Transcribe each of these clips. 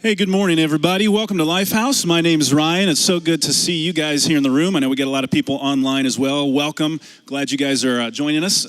Hey, good morning, everybody. Welcome to Lifehouse. My name is Ryan. It's so good to see you guys here in the room. I know we get a lot of people online as well. Welcome. Glad you guys are joining us.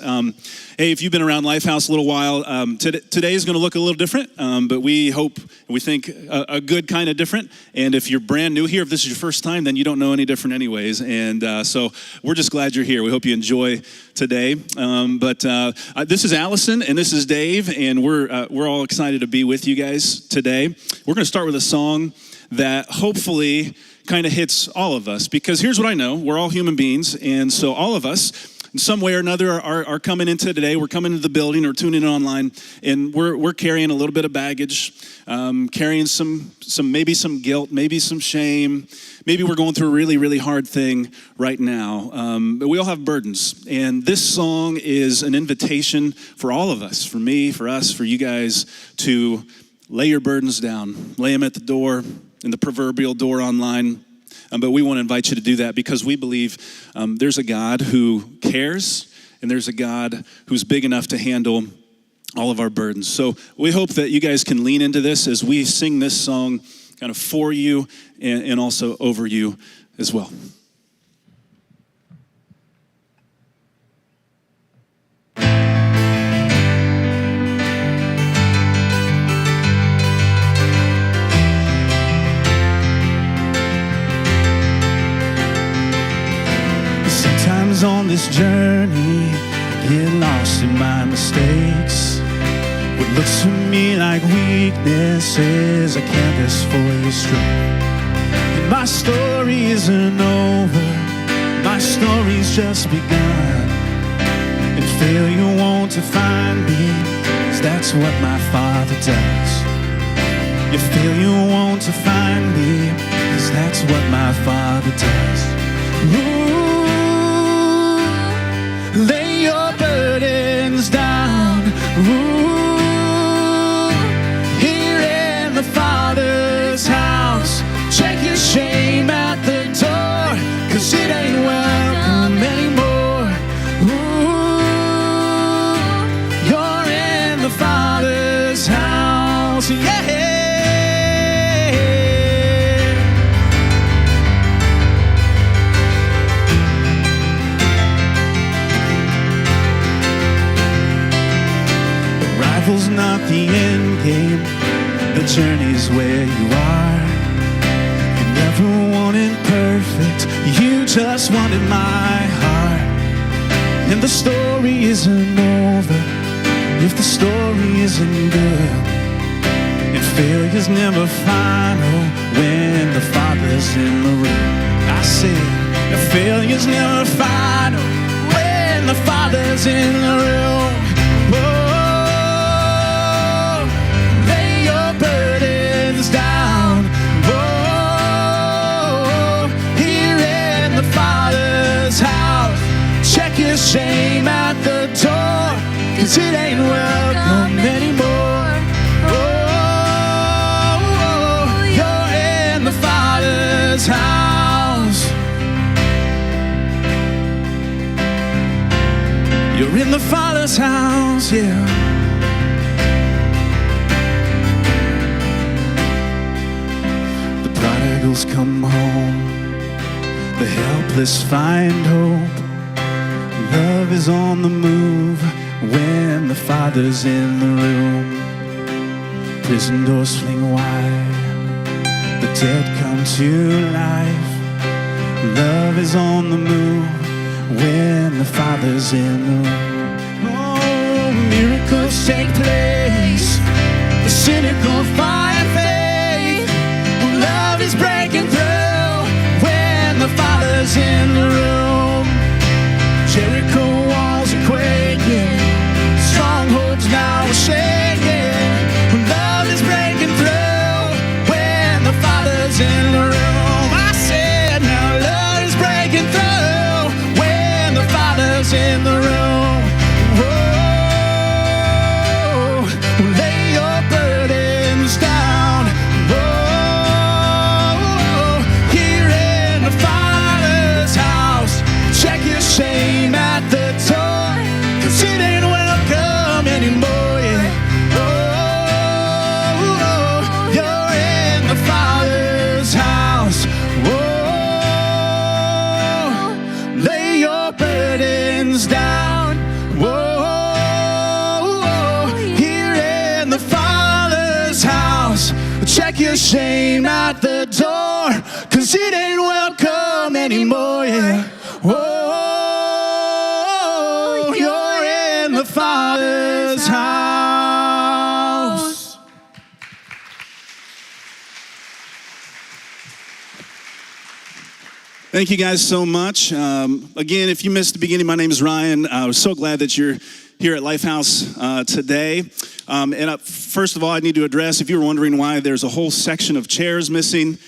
Hey, if you've been around Lifehouse a little while, today is going to look a little different, but we hope, we think a good kind of different. And if you're brand new here, if this is your first time, then you don't know any different anyways. And so we're just glad you're here. We hope you enjoy today. This is Allison and this is Dave, and we're all excited to be with you guys today. We're going to start with a song that hopefully kind of hits all of us, because here's what I know: we're all human beings, and so all of us in some way or another are coming into today. We're coming into the building or tuning in online, and we're carrying a little bit of baggage, carrying some maybe some guilt, maybe some shame. Maybe we're going through a really, really hard thing right now. But we all have burdens, and this song is an invitation for all of us, for me, for us, for you guys, to lay your burdens down, lay them at the door, in the proverbial door online. But we want to invite you to do that because we believe there's a God who cares, and there's a God who's big enough to handle all of our burdens. So we hope that you guys can lean into this as we sing this song kind of for you and also over you as well. Sometimes on this journey, I get lost in my mistakes. What looks to me like weakness is a canvas for your strength. And my story isn't over, my story's just begun. And failure won't define me, 'cause that's what my Father does. Your failure won't define me, 'cause that's what my Father does. Ooh. Lay your burdens down, ooh, here in the Father's house. Check your shame at the door, 'cause it ain't welcome anymore. Ooh, you're in the Father's house, yeah. Arrival's not the end game, the journey's where you are. You never wanted perfect, you just wanted my heart. And the story isn't over if the story isn't good. And failure's never final when the Father's in the room. I said, the failure's never final when the Father's in the room. Whoa. Down, oh, here in the Father's house. Check your shame at the door, 'cause it ain't welcome anymore. Oh, you're in the Father's house. You're in the Father's house, yeah. Prodigals come home, the helpless find hope. Love is on the move when the Father's in the room. Prison doors fling wide, the dead come to life. Love is on the move when the Father's in the room. Oh, miracles take place, the cynical find faith. Love is breaking through when the Father's in the room. Jericho walls are quaking, strongholds now are shaking. Love is breaking through when the Father's in the room. I said, now love is breaking through when the Father's in the room. Whoa, lay your burdens down. ashamed at the door, 'cause it ain't welcome anymore, yeah. Oh, you're in the Father's house. Thank you guys so much. Again, if you missed the beginning, my name is Ryan. I was so glad that you're here at Lifehouse today. First of all, I need to address, if you were wondering why there's a whole section of chairs missing,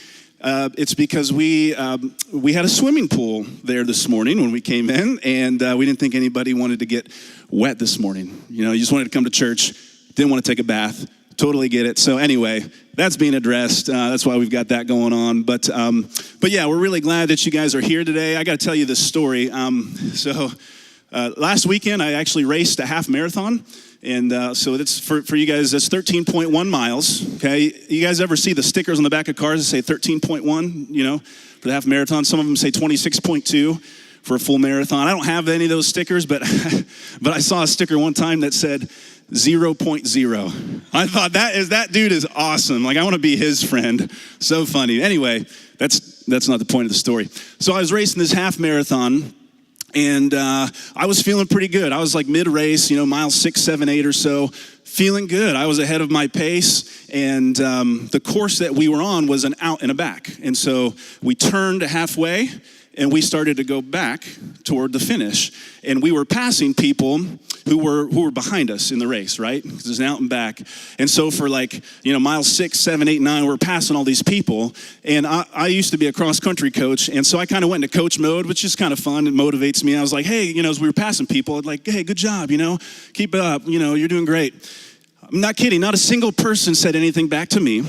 it's because we had a swimming pool there this morning when we came in, and we didn't think anybody wanted to get wet this morning. You know, you just wanted to come to church, didn't want to take a bath. Totally get it. So anyway, that's being addressed. That's why we've got that going on. But yeah, we're really glad that you guys are here today. I got to tell you this story. Last weekend, I actually raced a half marathon. And so that's for you guys, that's 13.1 miles, okay? You guys ever see the stickers on the back of cars that say 13.1, you know, for the half marathon? Some of them say 26.2 for a full marathon. I don't have any of those stickers, but I saw a sticker one time that said 0.0. I thought that dude is awesome. Like, I want to be his friend. So funny. Anyway, that's not the point of the story. So I was racing this half marathon, and I was feeling pretty good. I was like mid-race, you know, miles 6, 7, 8 or so, feeling good. I was ahead of my pace, and the course that we were on was an out and a back. And so we turned halfway, and we started to go back toward the finish. And we were passing people who were behind us in the race, right? Because it's an out and back. And so for like, you know, miles 6, 7, 8, 9, we're passing all these people. And I used to be a cross-country coach, and so I kind of went into coach mode, which is kind of fun. It motivates me. I was like, hey, you know, as we were passing people, I'd like, hey, good job, you know, keep it up, you know, you're doing great. I'm not kidding. Not a single person said anything back to me,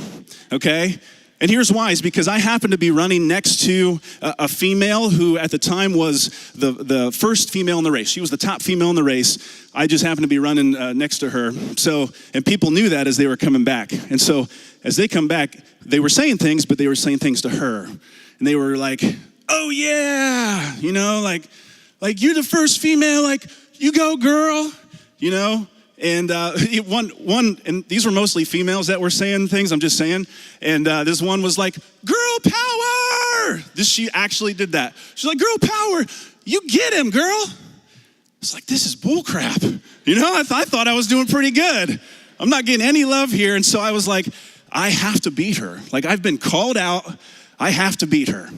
okay? And here's why, is because I happened to be running next to a female who at the time was the first female in the race. She was the top female in the race. I just happened to be running next to her. So, and people knew that as they were coming back. And so as they come back, they were saying things, but they were saying things to her. And they were like, oh yeah, you know, like you're the first female, like you go girl, you know. And and these were mostly females that were saying things, I'm just saying. And this one was like, girl power. She actually did that. She's like, girl power, you get him, girl. It's like, this is bull crap. You know, I thought I was doing pretty good. I'm not getting any love here. And so I was like, I have to beat her. Like, I've been called out. I have to beat her.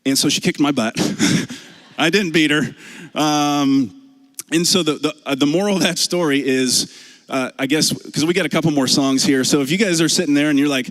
And so she kicked my butt. I didn't beat her. And so the moral of that story is, I guess, because we got a couple more songs here. So if you guys are sitting there and you're like,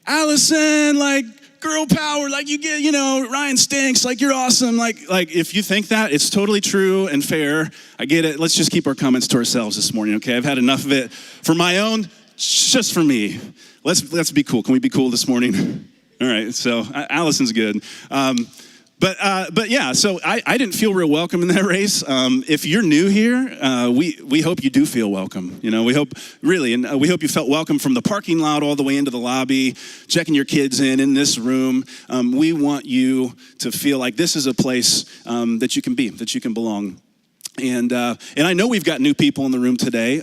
Allison, like, girl power, like you get, you know, Ryan stinks, like you're awesome. Like if you think that, it's totally true and fair. I get it. Let's just keep our comments to ourselves this morning, okay? I've had enough of it. For my own, just for me. Let's be cool. Can we be cool this morning? All right, so Allison's good. But yeah, so I didn't feel real welcome in that race. If you're new here, we hope you do feel welcome. You know, we hope you felt welcome from the parking lot all the way into the lobby, checking your kids in this room. We want you to feel like this is a place that you can be, that you can belong. And I know we've got new people in the room today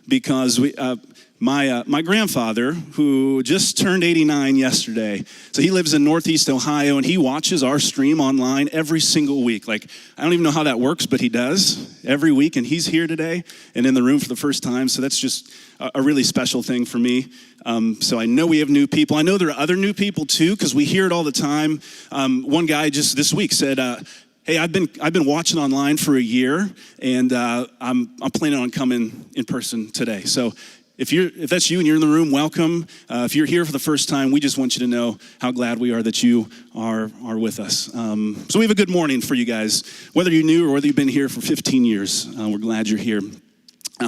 because my grandfather, who just turned 89 yesterday, so he lives in Northeast Ohio, and he watches our stream online every single week. Like, I don't even know how that works, but he does every week, and he's here today and in the room for the first time, so that's just a really special thing for me. So I know we have new people. I know there are other new people too, because we hear it all the time. One guy just this week said, hey, I've been watching online for a year, and I'm planning on coming in person today. So if that's you and you're in the room, welcome. If you're here for the first time, we just want you to know how glad we are that you are with us. So we have a good morning for you guys, whether you're new or whether you've been here for 15 years. We're glad you're here.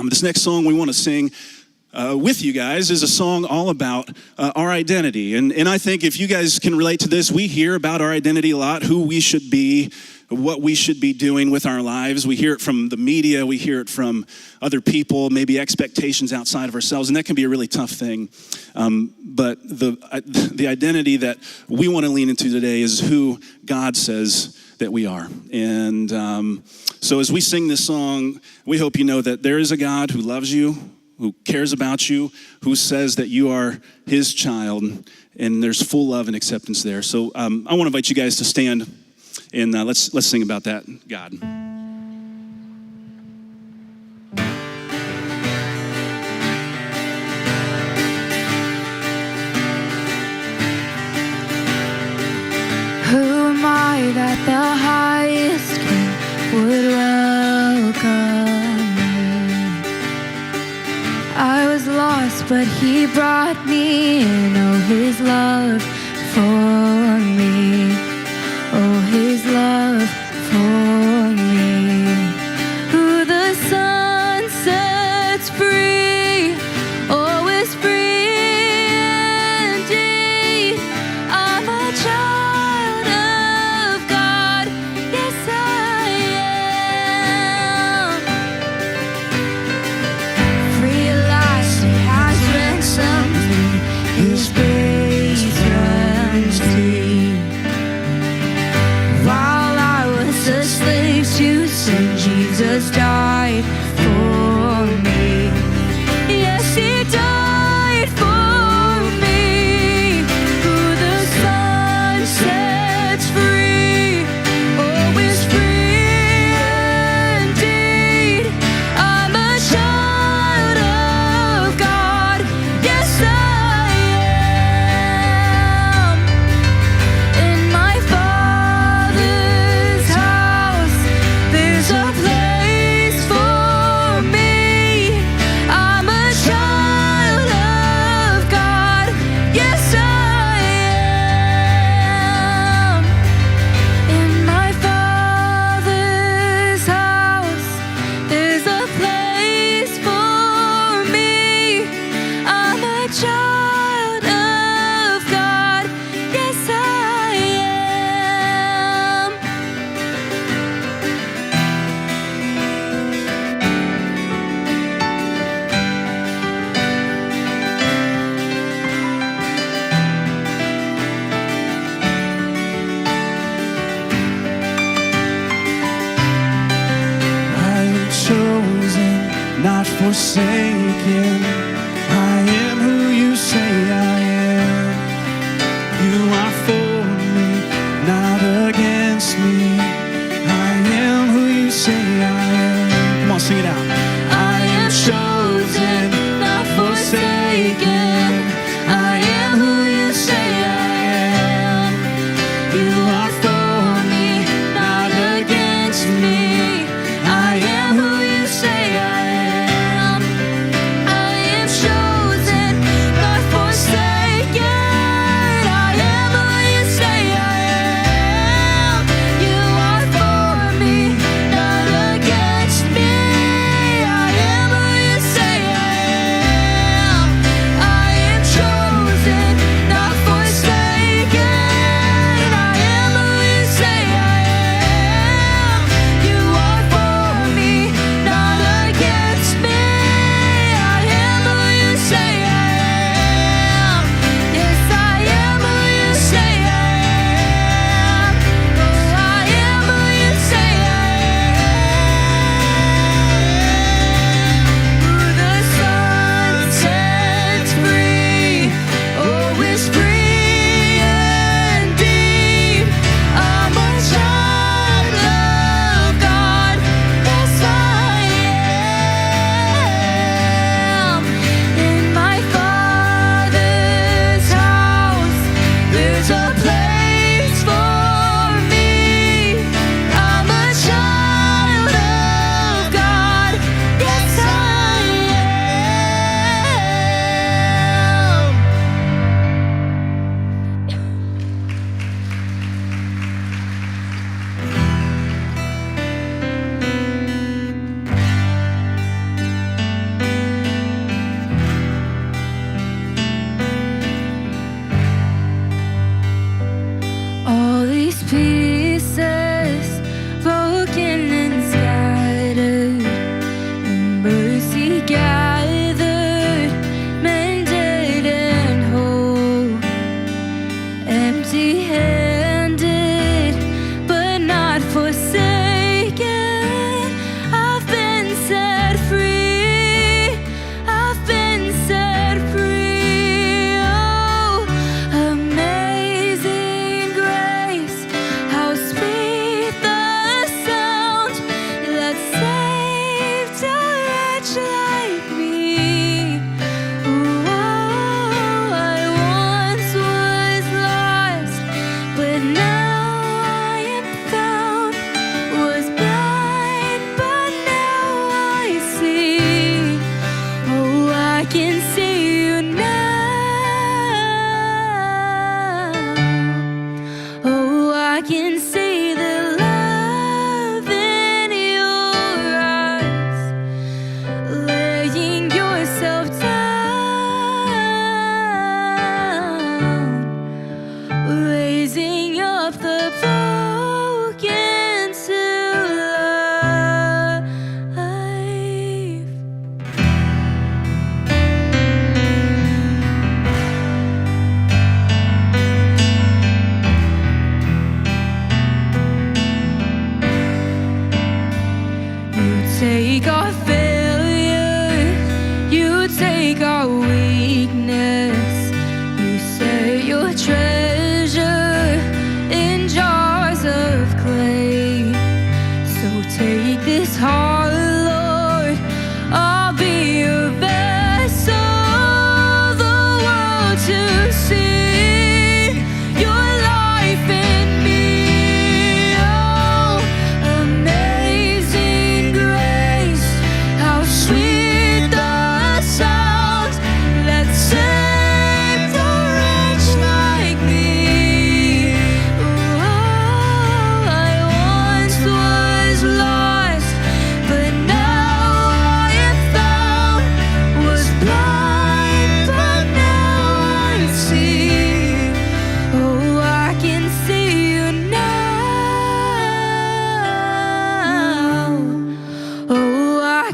This next song we want to sing with you guys is a song all about our identity. And I think if you guys can relate to this, we hear about our identity a lot, who we should be, what we should be doing with our lives. We hear it from the media, we hear it from other people, maybe expectations outside of ourselves, and that can be a really tough thing. But the identity that we want to lean into today is who God says that we are. And so as we sing this song, we hope you know that there is a God who loves you, who cares about you, who says that you are his child, and there's full love and acceptance there. So I want to invite you guys to stand, and let's sing about that God. Who am I that the highest king would welcome me? I was lost, but he brought me in. Oh, his love for me. Oh, his love for me. Who the sun sets free, oh, is free indeed. I'm a child. Jesus died for me. Yes, he died for me. Who the sun sets free, oh, is free indeed. I'm a child of God. Yes, I am. In my Father's house, there's a place. Forsaken, I am who you say I am. You are for me, not against me. I am who you say I am. Come on, sing it out. I am chosen, not forsaken. I am who you say I am. You are for me, not against me. I am who you say I am.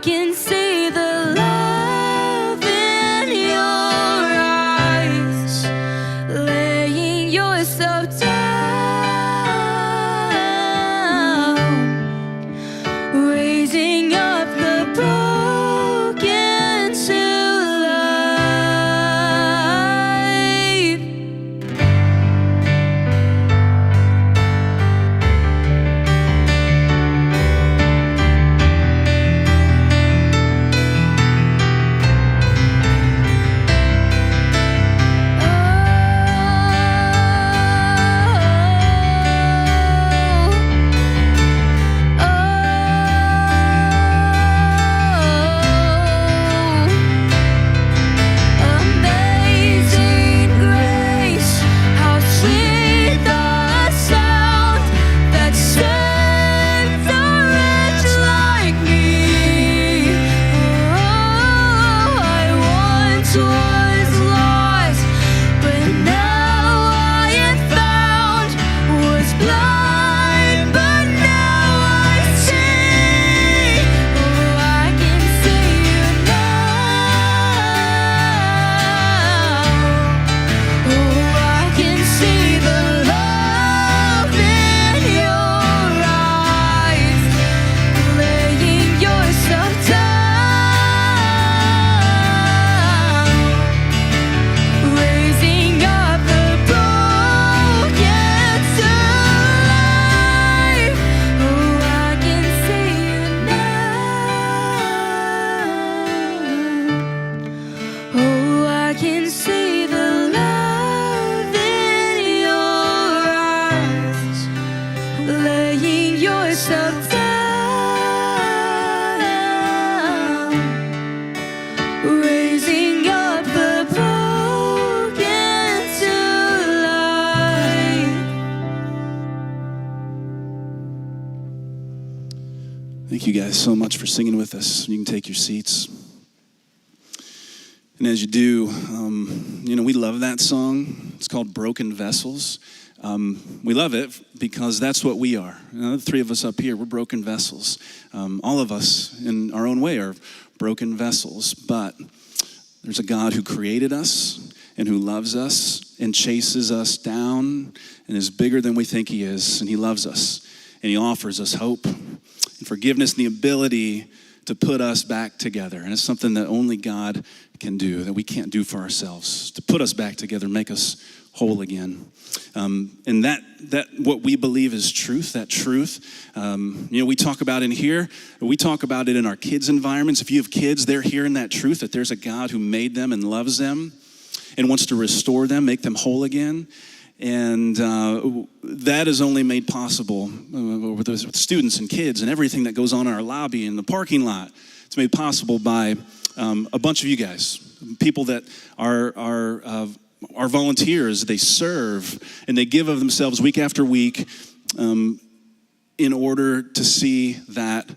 can see the love in your eyes, laying yourself down, raising up the broken to life. Amazing grace, how sweet the sound that saved a wretch like me. Oh, I once was lost, but now I am found. Was blind, but now I see. Oh, I can see you now. Oh, I can see the love in your eyes, laying yourself down, raising up the broken to life. Oh, I can see you now. Oh, I can see the love in your eyes, laying yourself down, raising up the broken to life. Thank you guys so much for singing with us. You can take your seats. And as you do, we love that song. It's called Broken Vessels. We love it because that's what we are. The three of us up here, we're broken vessels. All of us, in our own way, are broken vessels. But there's a God who created us and who loves us and chases us down and is bigger than we think he is. And he loves us. And he offers us hope and forgiveness and the ability to put us back together. And it's something that only God can do, that we can't do for ourselves, to put us back together, make us whole again. And that what we believe is truth, that truth, we talk about in here, we talk about it in our kids' environments. If you have kids, they're hearing that truth, that there's a God who made them and loves them and wants to restore them, make them whole again. And that is only made possible with students and kids and everything that goes on in our lobby and the parking lot. It's made possible by a bunch of you guys, people that are volunteers. They serve and they give of themselves week after week in order to see that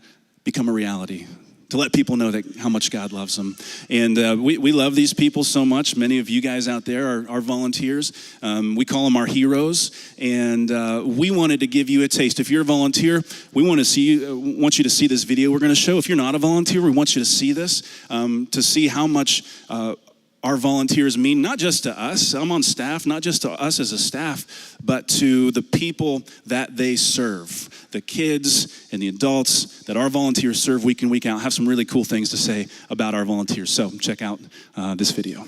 become a reality, to let people know that how much God loves them. And we love these people so much. Many of you guys out there are volunteers. We call them our heroes. And we wanted to give you a taste. If you're a volunteer, we want you to see this video we're going to show. If you're not a volunteer, we want you to see this, to see how much our volunteers mean, not just to us. I'm on staff, not just to us as a staff, but to the people that they serve, the kids and the adults that our volunteers serve week in, week out. Have some really cool things to say about our volunteers. So check out this video.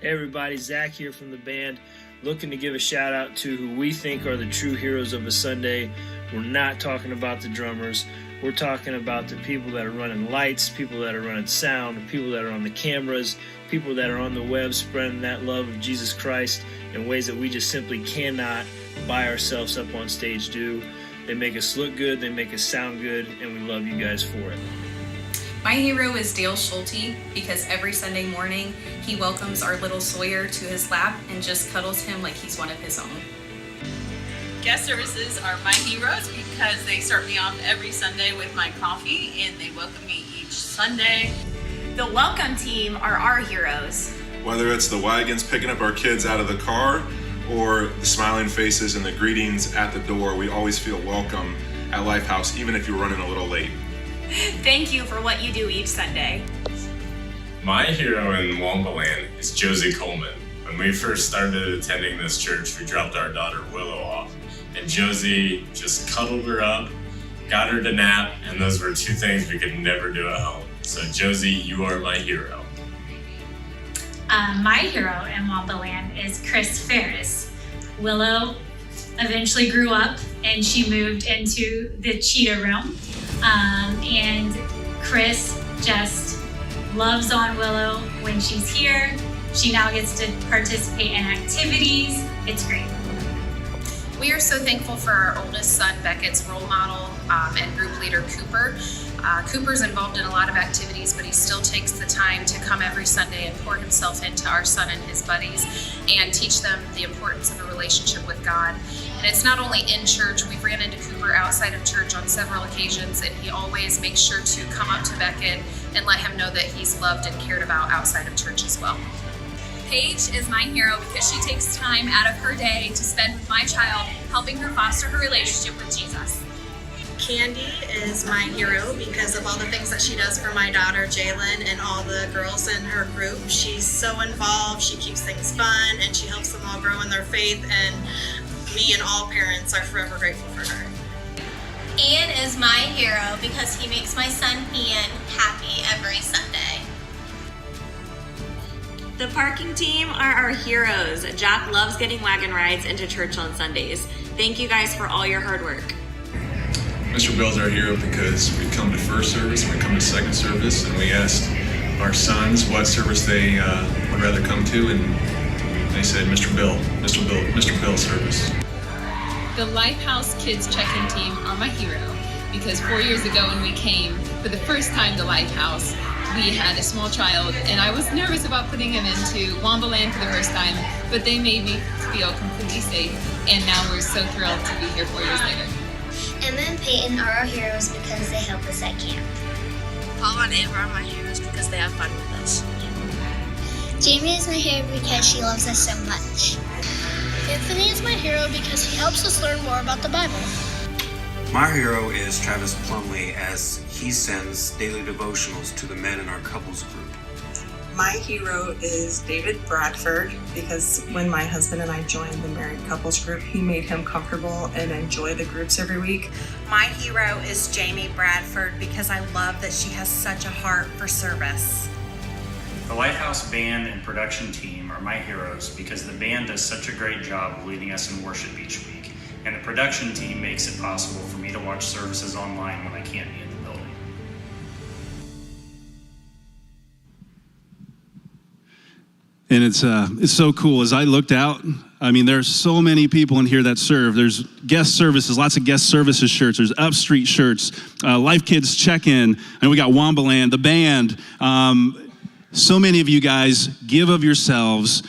Hey everybody, Zach here from the band, looking to give a shout out to who we think are the true heroes of a Sunday. We're not talking about the drummers. We're talking about the people that are running lights, people that are running sound, people that are on the cameras, people that are on the web spreading that love of Jesus Christ in ways that we just simply cannot by ourselves up on stage do. They make us look good, they make us sound good, and we love you guys for it. My hero is Dale Schulte because every Sunday morning he welcomes our little Sawyer to his lap and just cuddles him like he's one of his own. Guest services are my heroes because they start me off every Sunday with my coffee and they welcome me each Sunday. The welcome team are our heroes. Whether it's the wagons picking up our kids out of the car or the smiling faces and the greetings at the door, we always feel welcome at Lifehouse, even if you're running a little late. Thank you for what you do each Sunday. My hero in Wombaland is Josie Coleman. When we first started attending this church, we dropped our daughter Willow off, and Josie just cuddled her up, got her to nap, and those were two things we could never do at home. So Josie, you are my hero. My hero in Wombaland is Chris Ferris. Willow eventually grew up and she moved into the cheetah room. And Chris just loves on Willow when she's here. She now gets to participate in activities. It's great. We are so thankful for our oldest son, Beckett's role model and group leader, Cooper. Cooper's involved in a lot of activities, but he still takes the time to come every Sunday and pour himself into our son and his buddies and teach them the importance of a relationship with God. And it's not only in church. We've ran into Cooper outside of church on several occasions, and he always makes sure to come up to Beckett and let him know that he's loved and cared about outside of church as well. Paige is my hero because she takes time out of her day to spend with my child, helping her foster her relationship with Jesus. Candy is my hero because of all the things that she does for my daughter Jalen and all the girls in her group. She's so involved, she keeps things fun, and she helps them all grow in their faith, and me and all parents are forever grateful for her. Ian is my hero because he makes my son Ian happy every Sunday. The parking team are our heroes. Jack loves getting wagon rides into church on Sundays. Thank you guys for all your hard work. Mr. Bill's our hero because we come to first service and we come to second service, and we asked our sons what service they would rather come to, and they said Mr. Bill service. The Lifehouse Kids check-in team are my hero because 4 years ago when we came for the first time to Lifehouse, we had a small child and I was nervous about putting him into Wombaland for the first time, but they made me feel completely safe, and now we're so thrilled to be here 4 years later. Emma and Peyton are our heroes because they help us at camp. Paula and Ava are my heroes because they have fun with us. Jamie is my hero because she loves us so much. Anthony is my hero because he helps us learn more about the Bible. My hero is Travis Plumley as he sends daily devotionals to the men in our couples group. My hero is David Bradford because when my husband and I joined the married couples group, he made him comfortable and enjoy the groups every week. My hero is Jamie Bradford because I love that she has such a heart for service. The Lighthouse Band and production team are my heroes because the band does such a great job of leading us in worship each week, and the production team makes it possible for me to watch services online when I can't be in the building. And it's so cool. As I looked out, I mean, there's so many people in here that serve. There's guest services, lots of guest services shirts. There's Upstreet shirts, Life Kids check-in, and we got Wombaland, the band. So many of you guys give of yourselves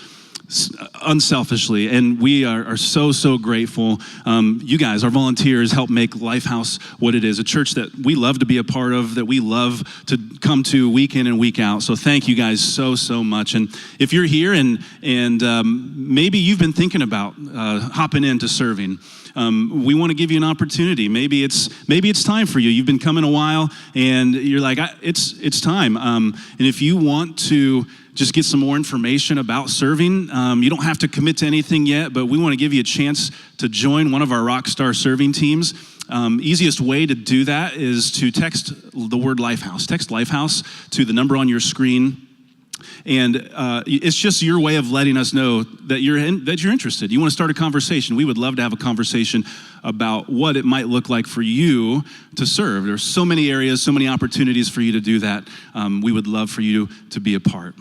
unselfishly, and we are so grateful. You guys, our volunteers, help make Lifehouse what it is, a church that we love to be a part of, that we love to come to week in and week out. So thank you guys so much. And if you're here and maybe you've been thinking about hopping into serving, we want to give you an opportunity. Maybe it's time for you. You've been coming a while, and you're like, it's time. And if you want to just get some more information about serving, you don't have to commit to anything yet, but we want to give you a chance to join one of our Rockstar serving teams. Easiest way to do that is to text the word Lifehouse. Text Lifehouse to the number on your screen. And it's just your way of letting us know that you're interested. You want to start a conversation. We would love to have a conversation about what it might look like for you to serve. There's so many areas, so many opportunities for you to do that. We would love for you to be a part.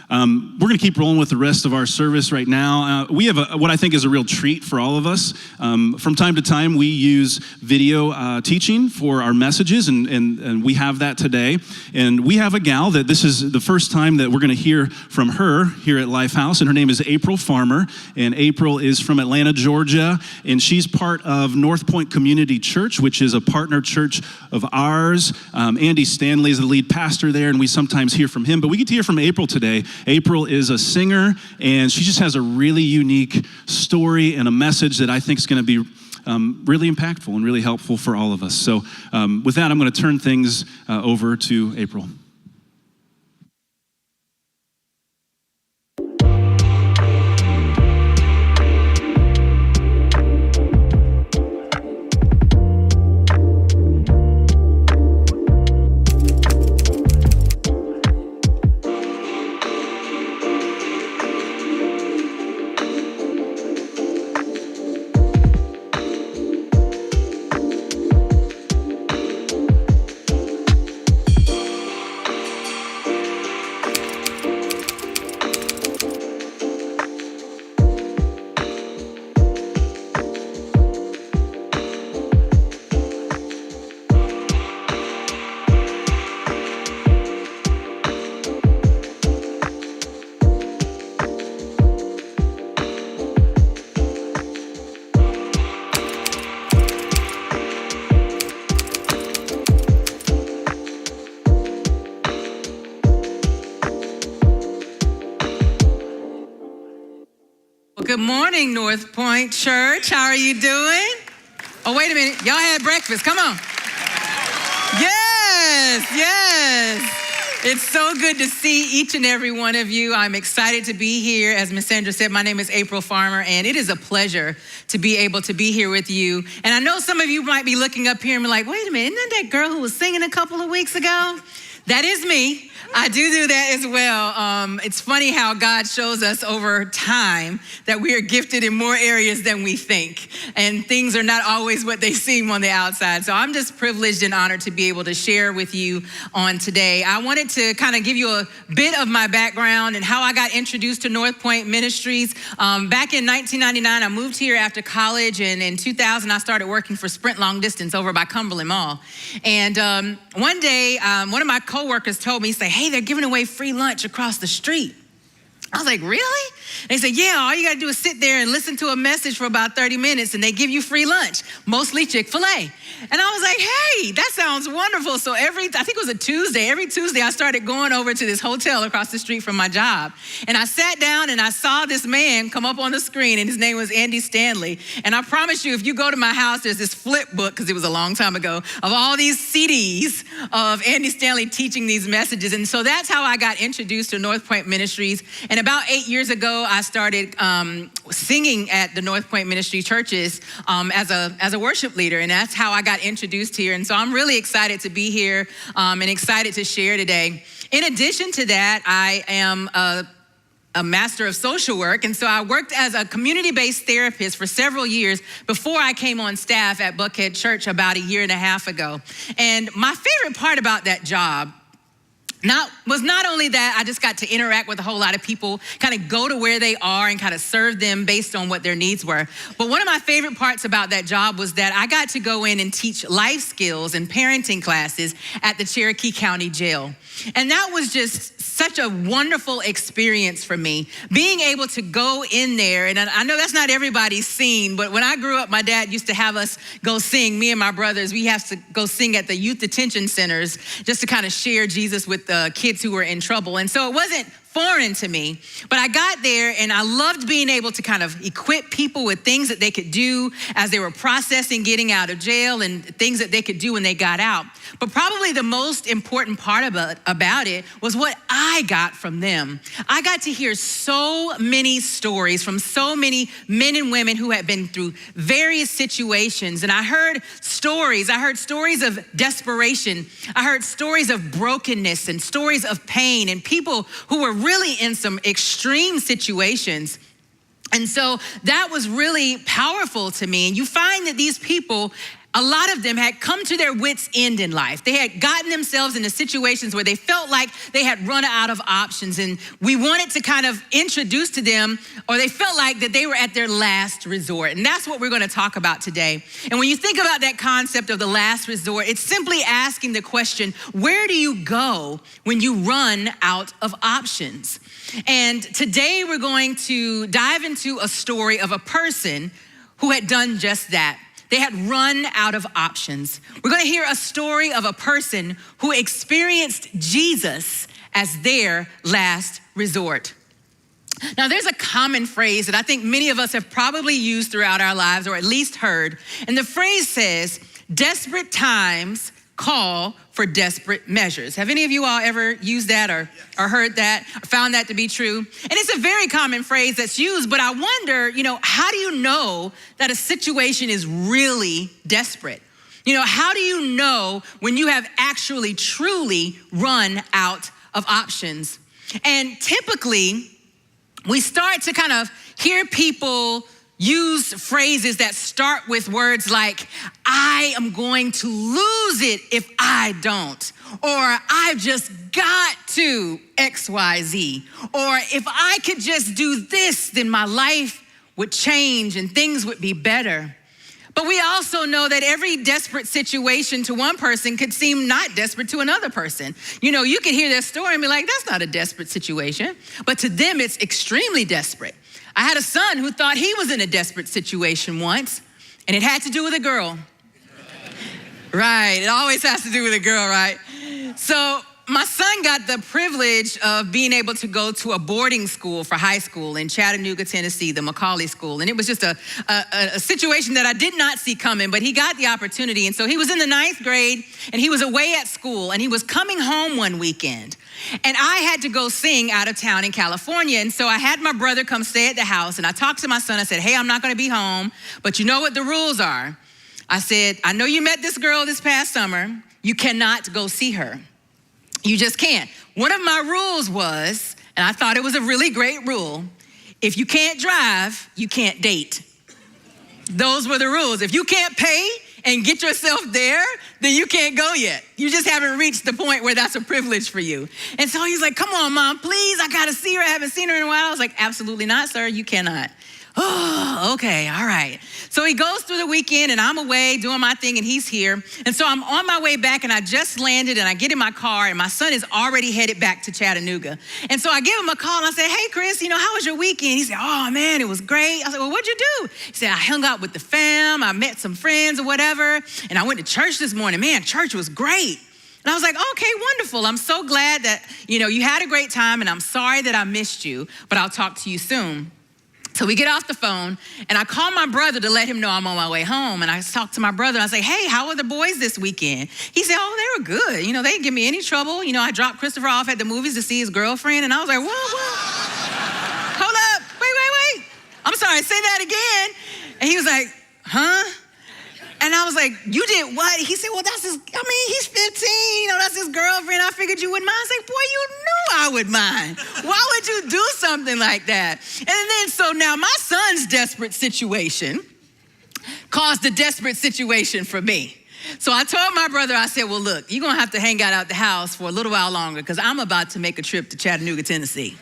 We're going to keep rolling with the rest of our service right now. We have what I think is a real treat for all of us. From time to time, we use video teaching for our messages, and we have that today. And we have a gal that this is the first time that we're we're going to hear from her here at Lifehouse, and her name is April Farmer, and April is from Atlanta, Georgia, and she's part of North Point Community Church, which is a partner church of ours. Andy Stanley is the lead pastor there, and we sometimes hear from him, but we get to hear from April today. April is a singer, and she just has a really unique story and a message that I think is going to be really impactful and really helpful for all of us. So with that, I'm going to turn things over to April. Good morning, North Point Church. How are you doing? Oh, wait a minute. Y'all had breakfast. Come on. Yes. It's so good to see each and every one of you. I'm excited to be here. As Miss Sandra said, my name is April Farmer, and it is a pleasure to be able to be here with you. And I know some of you might be looking up here and be like, wait a minute, isn't that that girl who was singing a couple of weeks ago? That is me. I do that as well. It's funny how God shows us over time that we are gifted in more areas than we think. And things are not always what they seem on the outside. So I'm just privileged and honored to be able to share with you on today. I wanted to kind of give you a bit of my background and how I got introduced to North Point Ministries. Back in 1999, I moved here after college. And in 2000, I started working for Sprint Long Distance over by Cumberland Mall. And one day, one of my coworkers told me, he said, hey, they're giving away free lunch across the street. I was like, really? They said, yeah, all you got to do is sit there and listen to a message for about 30 minutes and they give you free lunch, mostly Chick-fil-A. And I was like, hey, that sounds wonderful. So I think it was a Tuesday, every Tuesday I started going over to this hotel across the street from my job. And I sat down and I saw this man come up on the screen and his name was Andy Stanley. And I promise you, if you go to my house, there's this flip book, because it was a long time ago, of all these CDs of Andy Stanley teaching these messages. And so that's how I got introduced to North Point Ministries. And about 8 years ago, I started singing at the North Point Ministry churches as a worship leader, and that's how I got introduced here. And so I'm really excited to be here and excited to share today. In addition to that, I am a master of social work, and so I worked as a community-based therapist for several years before I came on staff at Buckhead Church about a year and a half ago. And my favorite part about that job was not only that I just got to interact with a whole lot of people, kind of go to where they are and kind of serve them based on what their needs were. But one of my favorite parts about that job was that I got to go in and teach life skills and parenting classes at the Cherokee County Jail. And that was just such a wonderful experience for me, being able to go in there. And I know that's not everybody's scene, but when I grew up, my dad used to have us go sing, me and my brothers, we have to go sing at the youth detention centers just to kind of share Jesus with the kids who were in trouble. And so it wasn't foreign to me, but I got there and I loved being able to kind of equip people with things that they could do as they were processing getting out of jail and things that they could do when they got out. But probably the most important part about it was what I got from them. I got to hear so many stories from so many men and women who had been through various situations. And I heard stories of desperation. I heard stories of brokenness and stories of pain and people who were really in some extreme situations. And so that was really powerful to me. And you find that these people a lot of them had come to their wits' end in life. They had gotten themselves into situations where they felt like they had run out of options, and we wanted to kind of introduce to them, or they felt like that they were at their last resort. And that's what we're going to talk about today. And when you think about that concept of the last resort, it's simply asking the question, where do you go when you run out of options? And today we're going to dive into a story of a person who had done just that. They had run out of options. We're going to hear a story of a person who experienced Jesus as their last resort. Now, there's a common phrase that I think many of us have probably used throughout our lives, or at least heard. And the phrase says, desperate times call for desperate measures. Have any of you all ever used that or heard that or found that to be true? And it's a very common phrase that's used, but I wonder, how do you know that a situation is really desperate? How do you know when you have actually truly run out of options? And typically, we start to kind of hear people use phrases that start with words like, I am going to lose it if I don't, or I've just got to XYZ, or if I could just do this, then my life would change and things would be better. But we also know that every desperate situation to one person could seem not desperate to another person. You could hear their story and be like, that's not a desperate situation. But to them, it's extremely desperate. I had a son who thought he was in a desperate situation once, and it had to do with a girl. Right, it always has to do with a girl, right? So my son got the privilege of being able to go to a boarding school for high school in Chattanooga, Tennessee, the Macaulay School. And it was just a situation that I did not see coming, but he got the opportunity. And so he was in the 9th grade, and he was away at school, and he was coming home one weekend. And I had to go sing out of town in California. And so I had my brother come stay at the house, and I talked to my son. I said, hey, I'm not going to be home, but you know what the rules are. I said, I know you met this girl this past summer. You cannot go see her. You just can't. One of my rules was, and I thought it was a really great rule, if you can't drive, you can't date. Those were the rules. If you can't pay and get yourself there, then you can't go yet. You just haven't reached the point where that's a privilege for you. And so he's like, come on, Mom, please, I gotta see her. I haven't seen her in a while. I was like, absolutely not, sir, you cannot. Oh, okay, all right. So he goes through the weekend, and I'm away doing my thing, and he's here. And so I'm on my way back, and I just landed, and I get in my car, and my son is already headed back to Chattanooga. And so I give him a call, and I say, hey, Chris, how was your weekend? He said, oh, man, it was great. I said, well, what'd you do? He said, I hung out with the fam, I met some friends or whatever, and I went to church this morning. Man, church was great. And I was like, okay, wonderful. I'm so glad that, you had a great time, and I'm sorry that I missed you, but I'll talk to you soon. So we get off the phone, and I call my brother to let him know I'm on my way home. And I talk to my brother, and I say, hey, how were the boys this weekend? He said, oh, they were good. They didn't give me any trouble. I dropped Christopher off at the movies to see his girlfriend. And I was like, what? Hold up, wait. I'm sorry, say that again. And he was like, huh? And I was like, you did what? He said, well, he's 15, that's his girlfriend. I figured you wouldn't mind. I was like, boy, you knew I would mind. Why would you do something like that? And then, so now my son's desperate situation caused a desperate situation for me. So I told my brother, I said, well, look, you're gonna have to hang out the house for a little while longer because I'm about to make a trip to Chattanooga, Tennessee.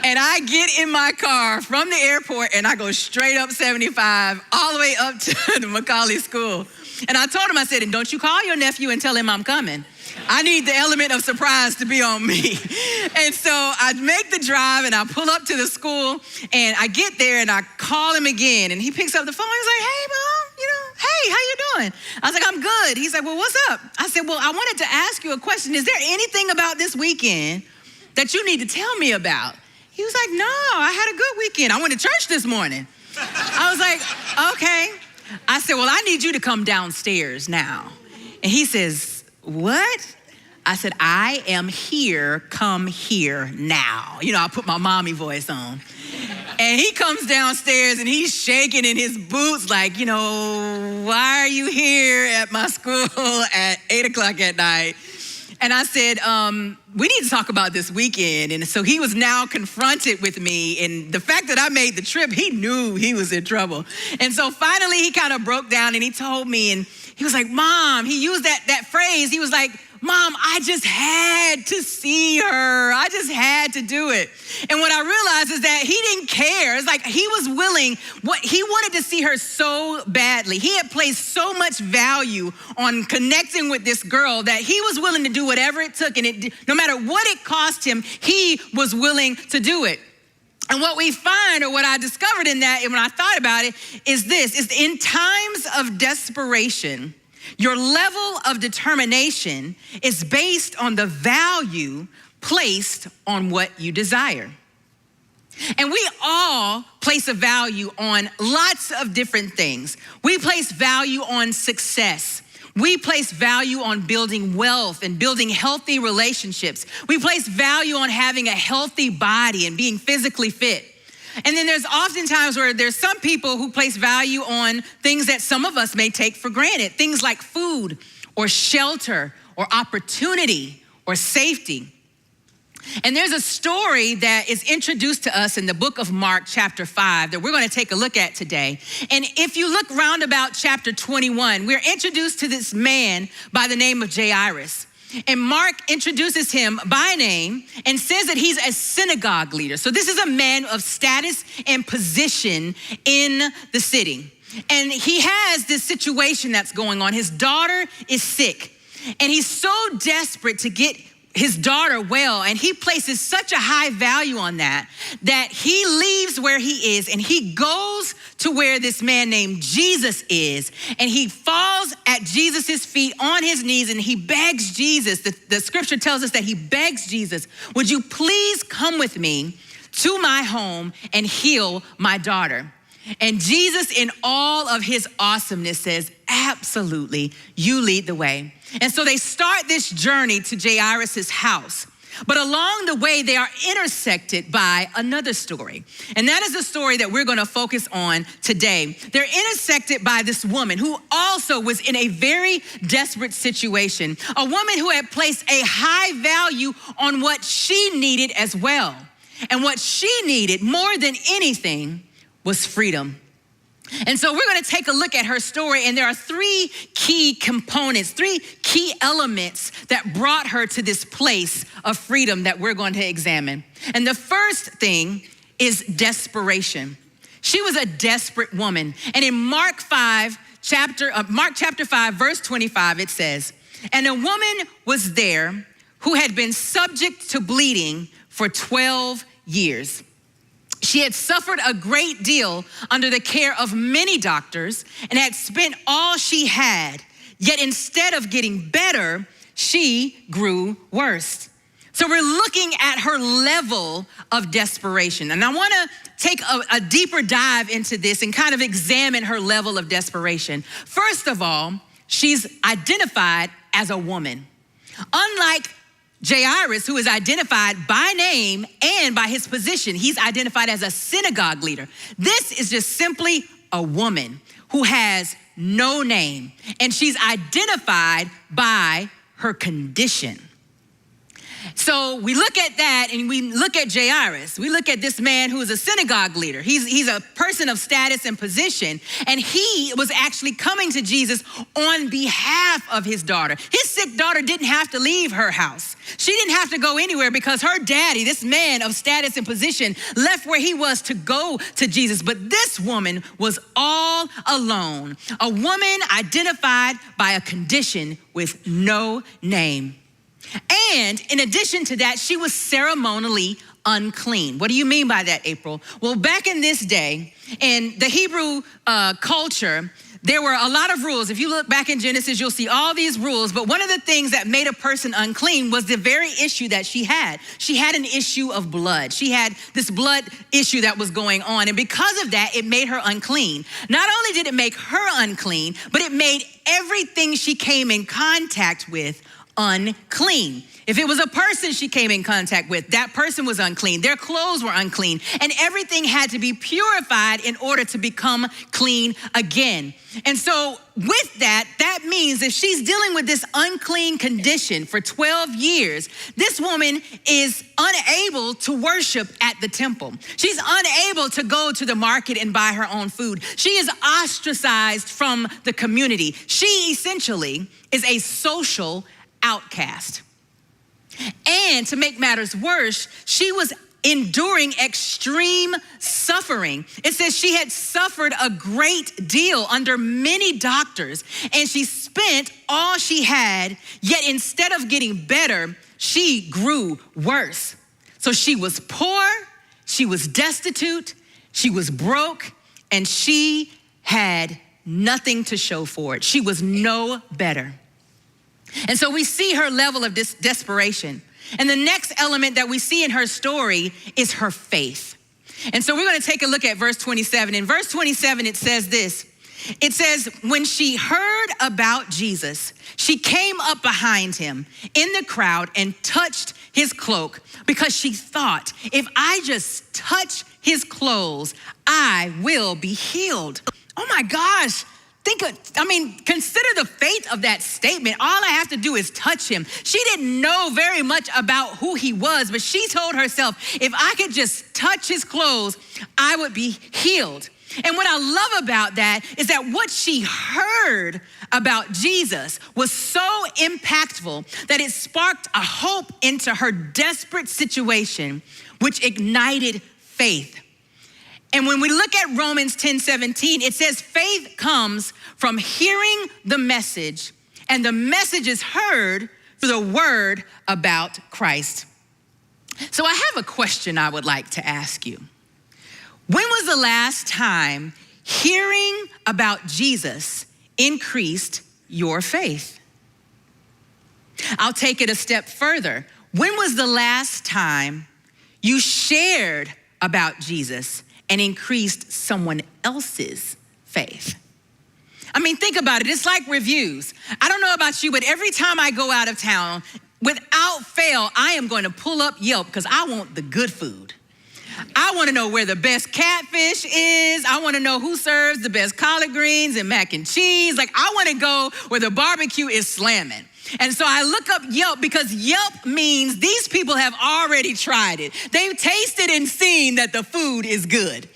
And I get in my car from the airport, and I go straight up 75 all the way up to the Macaulay School. And I told him, I said, and don't you call your nephew and tell him I'm coming. I need the element of surprise to be on me. And so I make the drive, and I pull up to the school, and I get there, and I call him again, and he picks up the phone. He's like, hey, Mom, hey, how you doing? I was like, I'm good. He's like, well, what's up? I said, well, I wanted to ask you a question. Is there anything about this weekend that you need to tell me about? He was like, no, I had a good weekend. I went to church this morning. I was like, okay. I said, well, I need you to come downstairs now. And he says, what? I said, I am here, come here now. I put my mommy voice on. And he comes downstairs, and he's shaking in his boots like, why are you here at my school at 8 o'clock at night? And I said, we need to talk about this weekend. And so he was now confronted with me. And the fact that I made the trip, he knew he was in trouble. And so finally he kind of broke down and he told me, and he was like, Mom, he used that phrase. He was like, Mom, I just had to see her. I just had to do it. And what I realized is that he didn't care. It's like he was willing, he wanted to see her so badly. He had placed so much value on connecting with this girl that he was willing to do whatever it took. And no matter what it cost him, he was willing to do it. And what we find, or what I discovered in that, and when I thought about it, is this, is in times of desperation, your level of determination is based on the value placed on what you desire. And we all place a value on lots of different things. We place value on success. We place value on building wealth and building healthy relationships. We place value on having a healthy body and being physically fit. And then there's often times where there's some people who place value on things that some of us may take for granted, things like food or shelter or opportunity or safety. And there's a story that is introduced to us in the book of Mark, chapter 5, that we're going to take a look at today. And if you look round about chapter 21, we're introduced to this man by the name of Jairus. And Mark introduces him by name and says that he's a synagogue leader. So this is a man of status and position in the city. And he has this situation that's going on. His daughter is sick, and he's so desperate to get his daughter well, and he places such a high value on that he leaves where he is and he goes to where this man named Jesus is, and he falls at Jesus's feet on his knees and he begs Jesus. The scripture tells us that he begs Jesus, would you please come with me to my home and heal my daughter? And Jesus, in all of his awesomeness, says, absolutely, you lead the way. And so they start this journey to Jairus' house. But along the way, they are intersected by another story. And that is the story that we're going to focus on today. They're intersected by this woman who also was in a very desperate situation, a woman who had placed a high value on what she needed as well. And what she needed more than anything was freedom. And so we're going to take a look at her story, and there are three key components, three key elements that brought her to this place of freedom that we're going to examine. And the first thing is desperation. She was a desperate woman. And in Mark chapter 5, verse 25, it says, and a woman was there who had been subject to bleeding for 12 years. She had suffered a great deal under the care of many doctors and had spent all she had. Yet instead of getting better, she grew worse. So we're looking at her level of desperation. And I want to take a deeper dive into this and kind of examine her level of desperation. First of all, she's identified as a woman. Unlike Jairus, who is identified by name and by his position, he's identified as a synagogue leader. This is just simply a woman who has no name, and she's identified by her condition. So we look at that and we look at Jairus. We look at this man who is a synagogue leader. He's a person of status and position, and he was actually coming to Jesus on behalf of his daughter. His sick daughter didn't have to leave her house. She didn't have to go anywhere because her daddy, this man of status and position, left where he was to go to Jesus. But this woman was all alone, a woman identified by a condition with no name. And in addition to that, she was ceremonially unclean. What do you mean by that, April? Well, back in this day, in the Hebrew culture, there were a lot of rules. If you look back in Genesis, you'll see all these rules. But one of the things that made a person unclean was the very issue that she had. She had an issue of blood. She had this blood issue that was going on. And because of that, it made her unclean. Not only did it make her unclean, but it made everything she came in contact with unclean. If it was a person she came in contact with, that person was unclean. Their clothes were unclean. And everything had to be purified in order to become clean again. And so with that, that means if she's dealing with this unclean condition for 12 years, this woman is unable to worship at the temple. She's unable to go to the market and buy her own food. She is ostracized from the community. She essentially is a social outcast. And to make matters worse, she was enduring extreme suffering. It says she had suffered a great deal under many doctors, and she spent all she had, yet instead of getting better, she grew worse. So she was poor, she was destitute, she was broke, and she had nothing to show for it. She was no better. And so we see her level of desperation. And the next element that we see in her story is her faith. And so we're going to take a look at verse 27. In verse 27, it says this. It says, when she heard about Jesus, she came up behind him in the crowd and touched his cloak because she thought, if I just touch his clothes, I will be healed. Oh my gosh. Consider the faith of that statement. All I have to do is touch him. She didn't know very much about who he was, but she told herself, if I could just touch his clothes, I would be healed. And what I love about that is that what she heard about Jesus was so impactful that it sparked a hope into her desperate situation, which ignited faith. And when we look at Romans 10:17, it says faith comes from hearing the message, and the message is heard through the word about Christ. So I have a question I would like to ask you. When was the last time hearing about Jesus increased your faith? I'll take it a step further. When was the last time you shared about Jesus and increased someone else's faith? Think about it. It's like reviews. I don't know about you, but every time I go out of town, without fail, I am going to pull up Yelp because I want the good food. I want to know where the best catfish is. I want to know who serves the best collard greens and mac and cheese. I want to go where the barbecue is slamming. And so I look up Yelp because Yelp means these people have already tried it. They've tasted and seen that the food is good.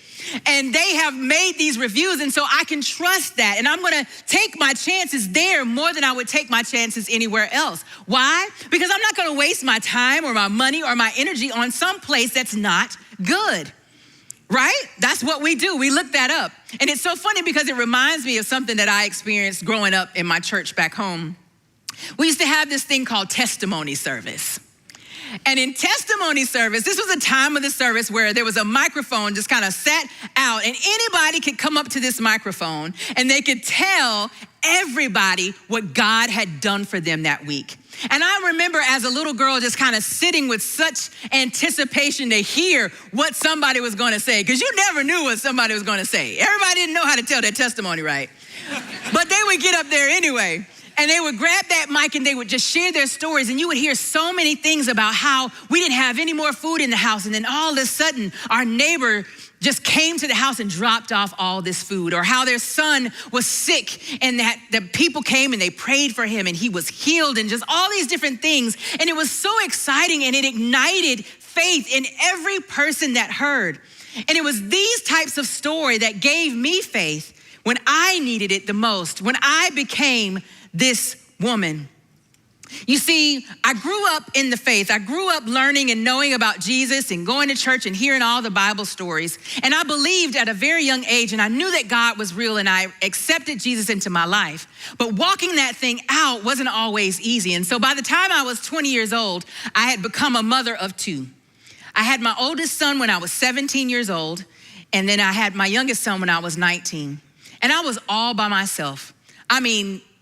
And they have made these reviews, and so I can trust that. And I'm gonna take my chances there more than I would take my chances anywhere else. Why? Because I'm not gonna waste my time or my money or my energy on some place that's not good. Right? That's what we do. We look that up. And it's so funny because it reminds me of something that I experienced growing up in my church back home. We used to have this thing called testimony service. And in testimony service, this was a time of the service where there was a microphone just kind of set out, and anybody could come up to this microphone and they could tell everybody what God had done for them that week. And I remember as a little girl just kind of sitting with such anticipation to hear what somebody was going to say, because you never knew what somebody was going to say. Everybody didn't know how to tell their testimony right. But they would get up there anyway. And they would grab that mic and they would just share their stories. And you would hear so many things about how we didn't have any more food in the house. And then all of a sudden, our neighbor just came to the house and dropped off all this food. Or how their son was sick and that the people came and they prayed for him and he was healed, and just all these different things. And it was so exciting, and it ignited faith in every person that heard. And it was these types of story that gave me faith when I needed it the most, when I became this woman. You see, I grew up in the faith. I grew up learning and knowing about Jesus and going to church and hearing all the Bible stories. And I believed at a very young age, and I knew that God was real, and I accepted Jesus into my life. But walking that thing out wasn't always easy. And so by the time I was 20 years old, I had become a mother of two. I had my oldest son when I was 17 years old, and then I had my youngest son when I was 19. And I was all by myself.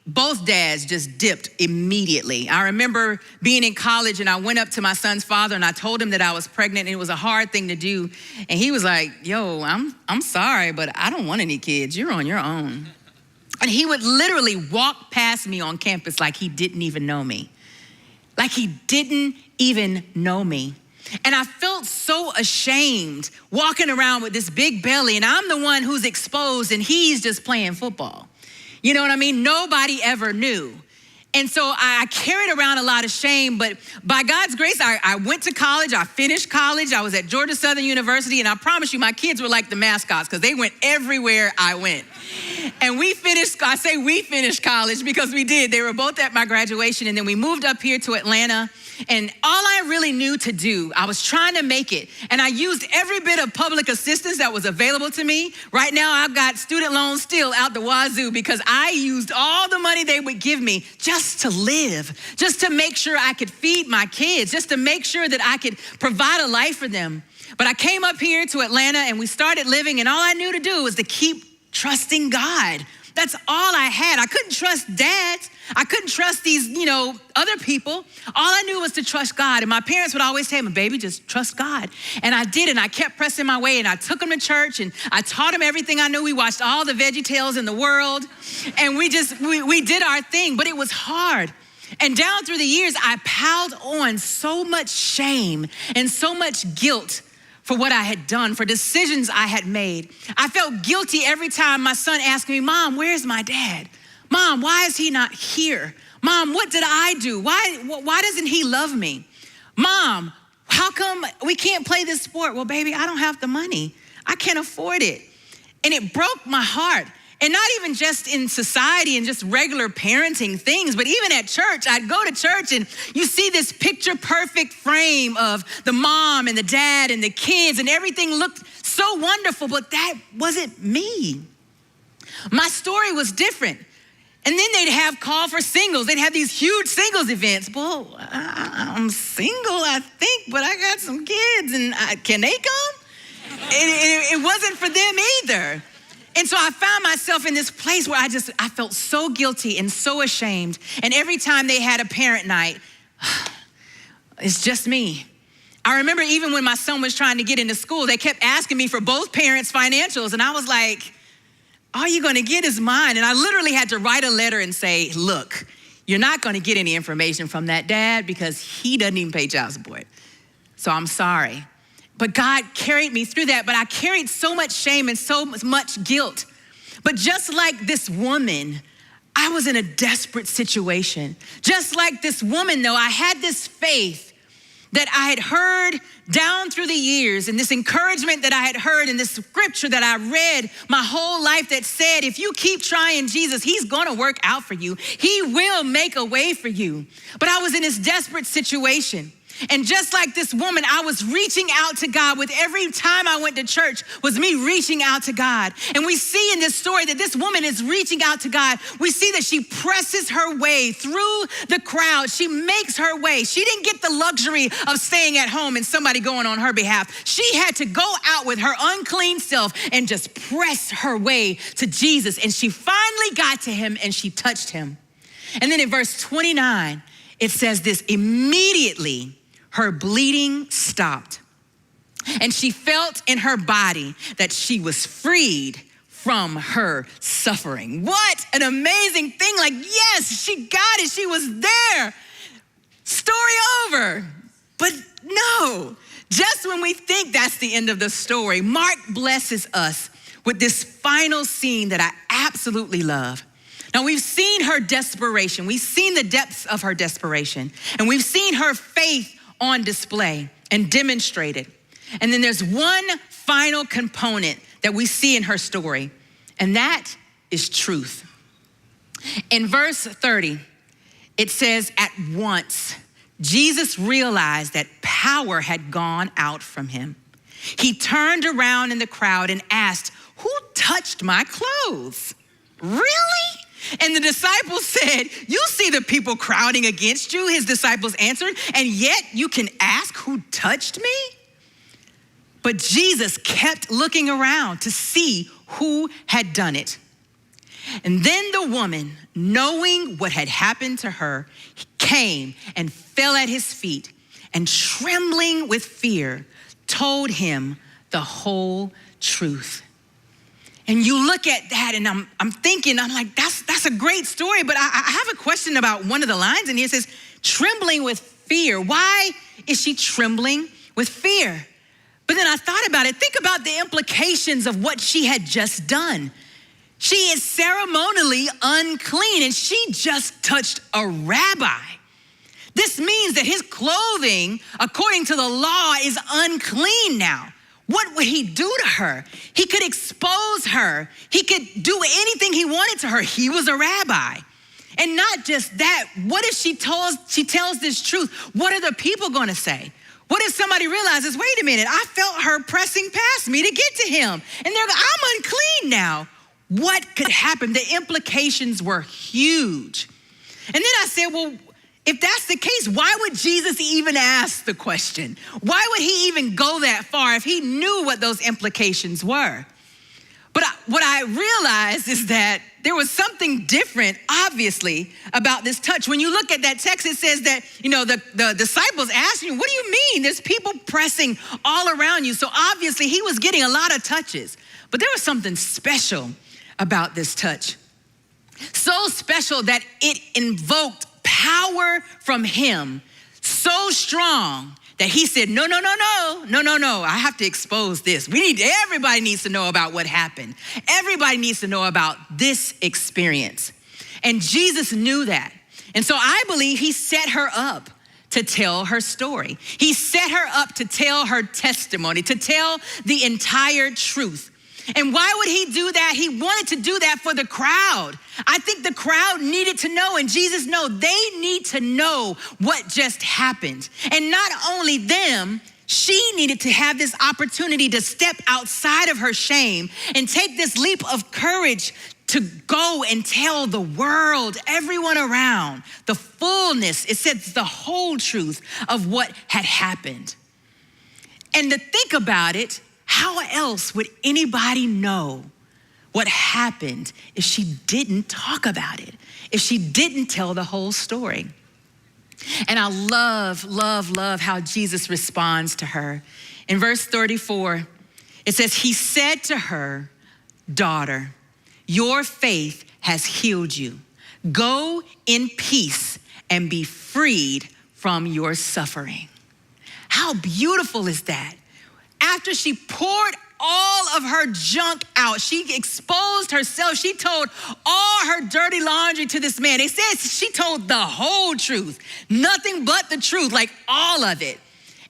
Both dads just dipped immediately. I remember being in college, and I went up to my son's father and I told him that I was pregnant, and it was a hard thing to do. And he was like, yo, I'm sorry, but I don't want any kids. You're on your own. And he would literally walk past me on campus like he didn't even know me. like he didn't even know me. And I felt so ashamed walking around with this big belly, and I'm the one who's exposed and he's just playing football. You know what I mean? Nobody ever knew. And so I carried around a lot of shame, but by God's grace, I went to college, I finished college, I was at Georgia Southern University, and I promise you, my kids were like the mascots because they went everywhere I went. And we finished college because we did. They were both at my graduation, and then we moved up here to Atlanta. And all I really knew to do, I was trying to make it. And I used every bit of public assistance that was available to me. Right now, I've got student loans still out the wazoo because I used all the money they would give me just to live, just to make sure I could feed my kids, just to make sure that I could provide a life for them. But I came up here to Atlanta and we started living, and all I knew to do was to keep trusting God. That's all I had. I couldn't trust dads. I couldn't trust these, other people. All I knew was to trust God. And my parents would always tell me, baby, just trust God. And I did, and I kept pressing my way, and I took them to church, and I taught them everything I knew. We watched all the VeggieTales in the world, and we did our thing, but it was hard. And down through the years, I piled on so much shame and so much guilt for what I had done, for decisions I had made. I felt guilty every time my son asked me, Mom, where's my dad? Mom, why is he not here? Mom, what did I do? Why doesn't he love me? Mom, how come we can't play this sport? Well, baby, I don't have the money. I can't afford it. And it broke my heart. And not even just in society and just regular parenting things, but even at church. I'd go to church and you see this picture perfect frame of the mom and the dad and the kids, and everything looked so wonderful, but that wasn't me. My story was different. And then they'd have call for singles. They'd have these huge singles events. Well, I'm single, I think, but I got some kids, and can they come? It wasn't for them either. And so I found myself in this place where I felt so guilty and so ashamed. And every time they had a parent night, it's just me. I remember even when my son was trying to get into school, they kept asking me for both parents' financials. And I was like, all you're gonna get is mine. And I literally had to write a letter and say, look, you're not gonna get any information from that dad because he doesn't even pay child support. So I'm sorry. But God carried me through that, but I carried so much shame and so much guilt. But just like this woman, I was in a desperate situation. Just like this woman, though, I had this faith that I had heard down through the years, and this encouragement that I had heard in this scripture that I read my whole life that said, if you keep trying Jesus, he's gonna work out for you. He will make a way for you. But I was in this desperate situation. And just like this woman, I was reaching out to God. With every time I went to church was me reaching out to God. And we see in this story that this woman is reaching out to God. We see that she presses her way through the crowd. She makes her way. She didn't get the luxury of staying at home and somebody going on her behalf. She had to go out with her unclean self and just press her way to Jesus. And she finally got to him and she touched him. And then in verse 29, it says this: immediately her bleeding stopped, and she felt in her body that she was freed from her suffering. What an amazing thing. Like, yes, she got it. She was there. Story over. But no, just when we think that's the end of the story, Mark blesses us with this final scene that I absolutely love. Now, we've seen her desperation. We've seen the depths of her desperation, and we've seen her faith on display and demonstrated. And then there's one final component that we see in her story, and that is truth. In verse 30, it says, at once, Jesus realized that power had gone out from him. He turned around in the crowd and asked, who touched my clothes? Really? And the disciples said, you see the people crowding against you. His disciples answered, and yet you can ask who touched me? But Jesus kept looking around to see who had done it. And then the woman, knowing what had happened to her, came and fell at his feet, and trembling with fear, told him the whole truth. And you look at that, and I'm thinking, I'm like, that's a great story, but I have a question about one of the lines in here. It says, trembling with fear. Why is she trembling with fear? But then I thought about it. Think about the implications of what she had just done. She is ceremonially unclean, and she just touched a rabbi. This means that his clothing, according to the law, is unclean now. What would he do to her? He could expose her. He could do anything he wanted to her. He was a rabbi. And not just that, what if she tells this truth? What are the people going to say? What if somebody realizes, wait a minute, I felt her pressing past me to get to him. And they're going, I'm unclean now. What could happen? The implications were huge. And then I said, well, if that's the case, why would Jesus even ask the question? Why would he even go that far if he knew what those implications were? But what I realized is that there was something different, obviously, about this touch. When you look at that text, it says that, the disciples asked him, what do you mean? There's people pressing all around you. So obviously he was getting a lot of touches. But there was something special about this touch. So special that it invoked power from him, so strong that he said, no, I have to expose this. Everybody needs to know about what happened. Everybody needs to know about this experience. And Jesus knew that. And so I believe he set her up to tell her story. He set her up to tell her testimony, to tell the entire truth. And why would he do that? He wanted to do that for the crowd. I think the crowd needed to know, and Jesus knows they need to know what just happened. And not only them, she needed to have this opportunity to step outside of her shame and take this leap of courage to go and tell the world, everyone around, the fullness, it says the whole truth of what had happened. And to think about it, how else would anybody know what happened if she didn't talk about it, if she didn't tell the whole story? And I love how Jesus responds to her. In verse 34, it says, he said to her, daughter, your faith has healed you. Go in peace and be freed from your suffering. How beautiful is that? After she poured all of her junk out, she exposed herself. She told all her dirty laundry to this man. It says she told the whole truth, nothing but the truth, like all of it.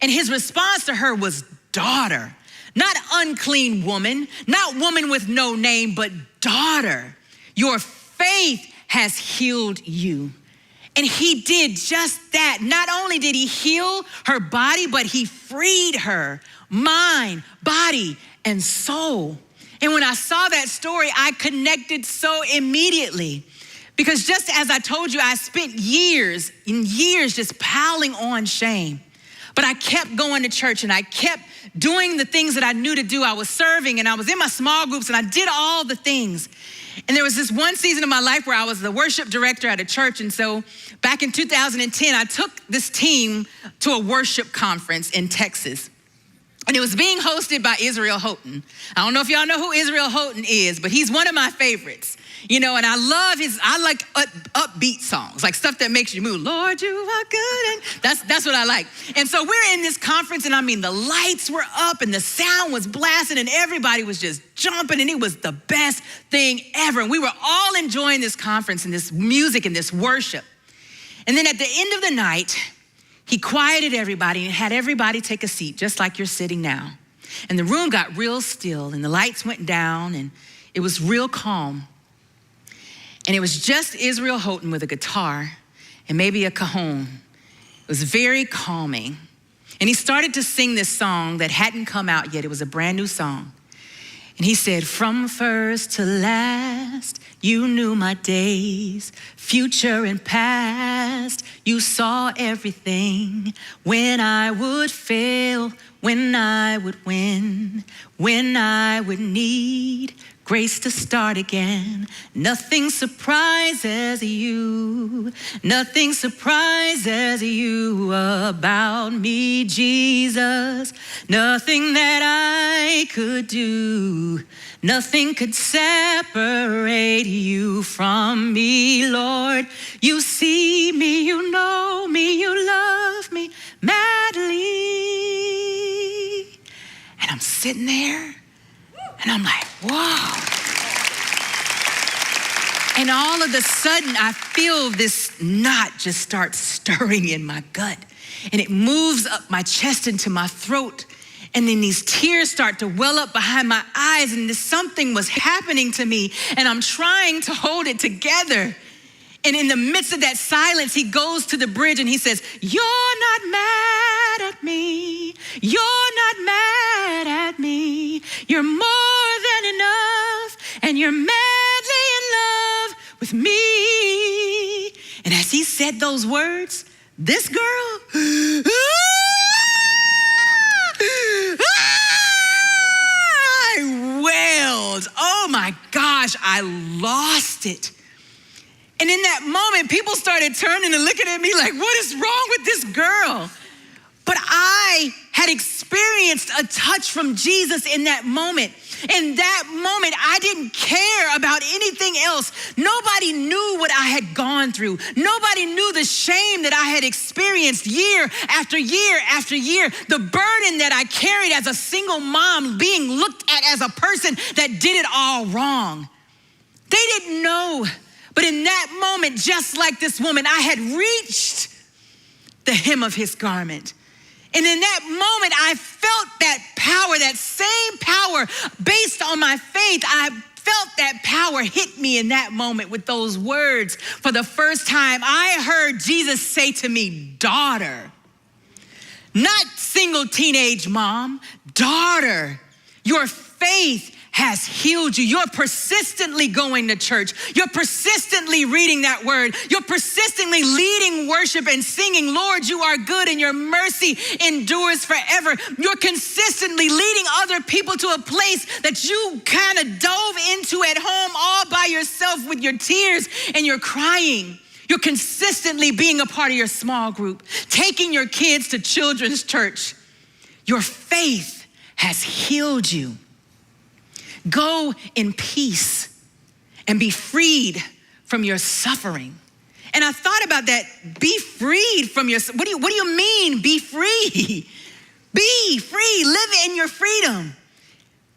And his response to her was daughter, not unclean woman, not woman with no name, but daughter. Your faith has healed you. And he did just that. Not only did he heal her body, but he freed her mind, body, and soul. And when I saw that story, I connected so immediately. Because just as I told you, I spent years just piling on shame. But I kept going to church and I kept doing the things that I knew to do. I was serving and I was in my small groups and I did all the things. And there was this one season of my life where I was the worship director at a church. And so back in 2010, I took this team to a worship conference in Texas. And it was being hosted by Israel Houghton. I don't know if y'all know who Israel Houghton is, but he's one of my favorites. And I like upbeat songs, like stuff that makes you move. Lord, you are good. And that's what I like. And so we're in this conference, and the lights were up and the sound was blasting and everybody was just jumping, and it was the best thing ever. And we were all enjoying this conference and this music and this worship. And then at the end of the night, he quieted everybody and had everybody take a seat, just like you're sitting now. And the room got real still and the lights went down and it was real calm. And it was just Israel Houghton with a guitar and maybe a cajon. It was very calming. And he started to sing this song that hadn't come out yet. It was a brand new song. And he said, from first to last, you knew my days, future and past. You saw everything. When I would fail, when I would win, when I would need grace to start again. Nothing surprises you. Nothing surprises you about me, Jesus. Nothing that I could do. Nothing could separate you from me, Lord. You see me, you know me, you love me madly. And I'm sitting there and I'm like, whoa. And all of a sudden, I feel this knot just start stirring in my gut. And it moves up my chest into my throat. And then these tears start to well up behind my eyes. And something was happening to me. And I'm trying to hold it together. And in the midst of that silence, he goes to the bridge and he says, "You're not mad at me. You're not mad at me. You're more than enough. And you're madly in love with me." And as he said those words, this girl, I wailed. Oh my gosh, I lost it. And in that moment, people started turning and looking at me like, what is wrong with this girl? But I had experienced a touch from Jesus in that moment. In that moment, I didn't care about anything else. Nobody knew what I had gone through. Nobody knew the shame that I had experienced year after year after year. The burden that I carried as a single mom, being looked at as a person that did it all wrong. They didn't know. But in that moment, just like this woman, I had reached the hem of his garment. And in that moment, I felt that power, that same power based on my faith. I felt that power hit me in that moment with those words. For the first time, I heard Jesus say to me, daughter, not single teenage mom, daughter, your faith has healed you. You're persistently going to church. You're persistently reading that word. You're persistently leading worship and singing, Lord, you are good and your mercy endures forever. You're consistently leading other people to a place that you kind of dove into at home all by yourself with your tears and your crying. You're consistently being a part of your small group, taking your kids to children's church. Your faith has healed you. Go in peace and be freed from your suffering. And I thought about that, be freed from your, what do you mean, be free? Be free, live in your freedom.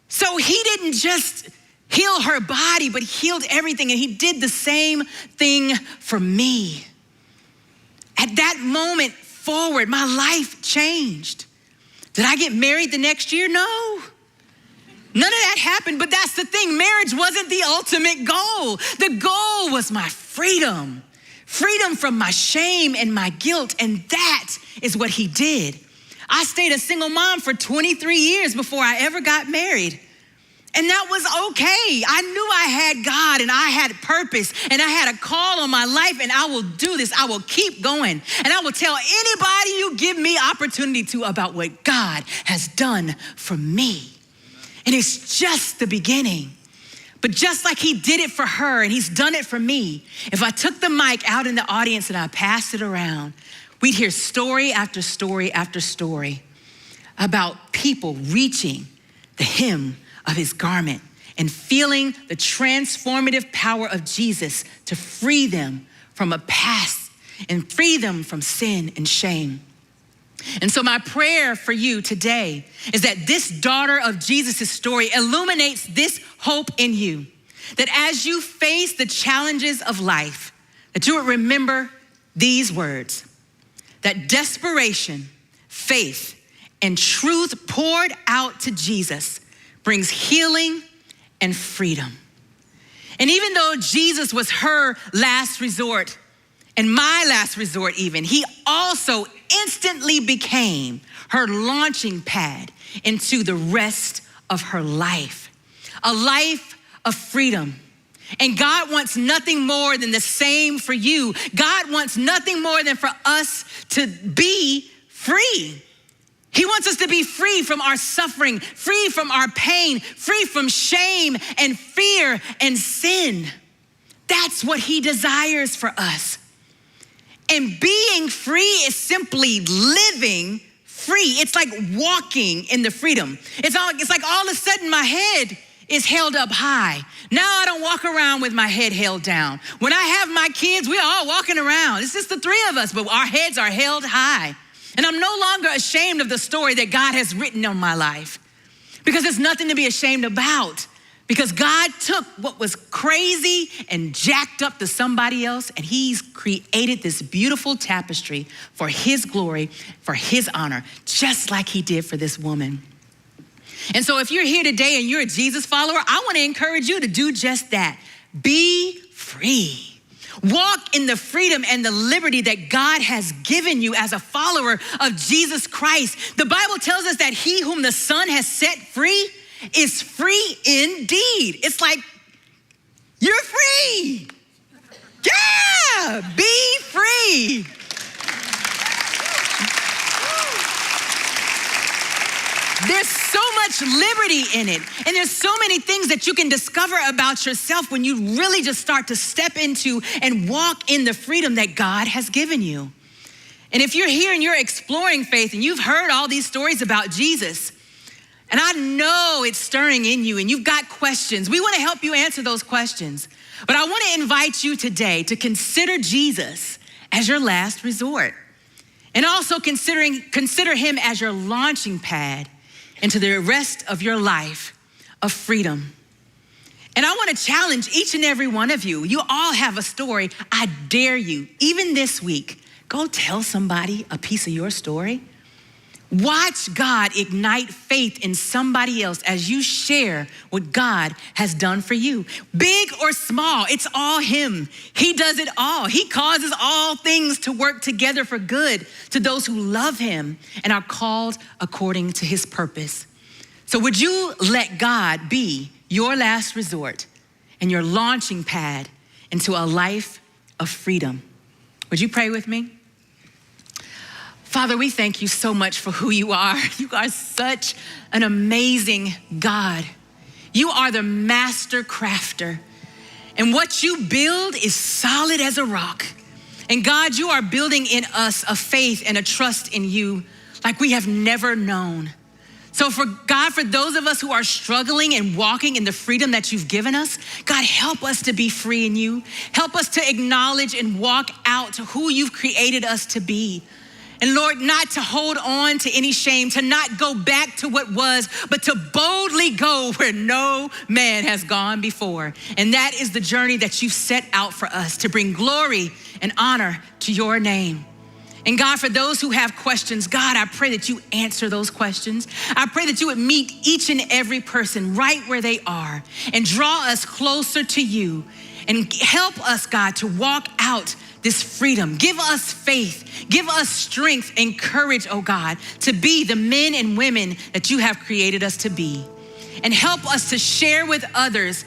So he didn't just heal her body, but healed everything. And he did the same thing for me. At that moment forward, my life changed. Did I get married the next year? No. None of that happened, but that's the thing. Marriage wasn't the ultimate goal. The goal was my freedom. Freedom from my shame and my guilt, and that is what he did. I stayed a single mom for 23 years before I ever got married. And that was okay. I knew I had God and I had purpose and I had a call on my life, and I will do this. I will keep going. And I will tell anybody you give me opportunity to about what God has done for me. And it's just the beginning. But just like he did it for her and he's done it for me, if I took the mic out in the audience and I passed it around, we'd hear story after story after story about people reaching the hem of his garment and feeling the transformative power of Jesus to free them from a past and free them from sin and shame. And so my prayer for you today is that this daughter of Jesus' story illuminates this hope in you, that as you face the challenges of life, that you would remember these words, that desperation, faith, and truth poured out to Jesus brings healing and freedom. And even though Jesus was her last resort, and my last resort even, he also instantly became her launching pad into the rest of her life, a life of freedom. And God wants nothing more than the same for you. God wants nothing more than for us to be free. He wants us to be free from our suffering, free from our pain, free from shame and fear and sin. That's what he desires for us. And being free is simply living free. It's like walking in the freedom. It's like all of a sudden my head is held up high. Now I don't walk around with my head held down. When I have my kids, we're all walking around. It's just the three of us, but our heads are held high. And I'm no longer ashamed of the story that God has written on my life, because there's nothing to be ashamed about, because God took what was crazy and jacked up to somebody else, and he's created this beautiful tapestry for his glory, for his honor, just like he did for this woman. And so if you're here today and you're a Jesus follower, I want to encourage you to do just that. Be free. Walk in the freedom and the liberty that God has given you as a follower of Jesus Christ. The Bible tells us that he whom the Son has set free is free indeed. It's like, you're free. Yeah, be free. There's so much liberty in it. And there's so many things that you can discover about yourself when you really just start to step into and walk in the freedom that God has given you. And if you're here and you're exploring faith and you've heard all these stories about Jesus, and I know it's stirring in you and you've got questions, we want to help you answer those questions. But I want to invite you today to consider Jesus as your last resort. And also consider him as your launching pad into the rest of your life of freedom. And I want to challenge each and every one of you. You all have a story. I dare you, even this week, go tell somebody a piece of your story. Watch God ignite faith in somebody else as you share what God has done for you. Big or small, it's all him. He does it all. He causes all things to work together for good to those who love him and are called according to his purpose. So would you let God be your last resort and your launching pad into a life of freedom? Would you pray with me? Father, we thank you so much for who you are. You are such an amazing God. You are the master crafter. And what you build is solid as a rock. And God, you are building in us a faith and a trust in you like we have never known. So for God, for those of us who are struggling and walking in the freedom that you've given us, God, help us to be free in you. Help us to acknowledge and walk out to who you've created us to be. And Lord, not to hold on to any shame, to not go back to what was, but to boldly go where no man has gone before. And that is the journey that you've set out for us, to bring glory and honor to your name. And God, for those who have questions, God, I pray that you answer those questions. I pray that you would meet each and every person right where they are and draw us closer to you and help us, God, to walk out this freedom. Give us faith, give us strength and courage, oh God, to be the men and women that you have created us to be. And help us to share with others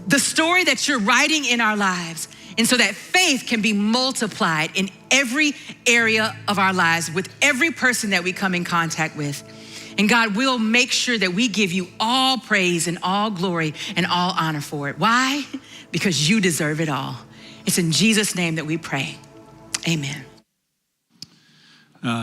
the story that you're writing in our lives. And so that faith can be multiplied in every area of our lives with every person that we come in contact with. And God, we'll make sure that we give you all praise and all glory and all honor for it. Why? Because you deserve it all. It's in Jesus' name that we pray. Amen.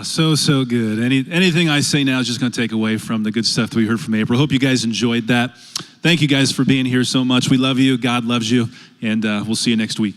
So good. Anything I say now is just going to take away from the good stuff that we heard from April. Hope you guys enjoyed that. Thank you guys for being here so much. We love you. God loves you. And we'll see you next week.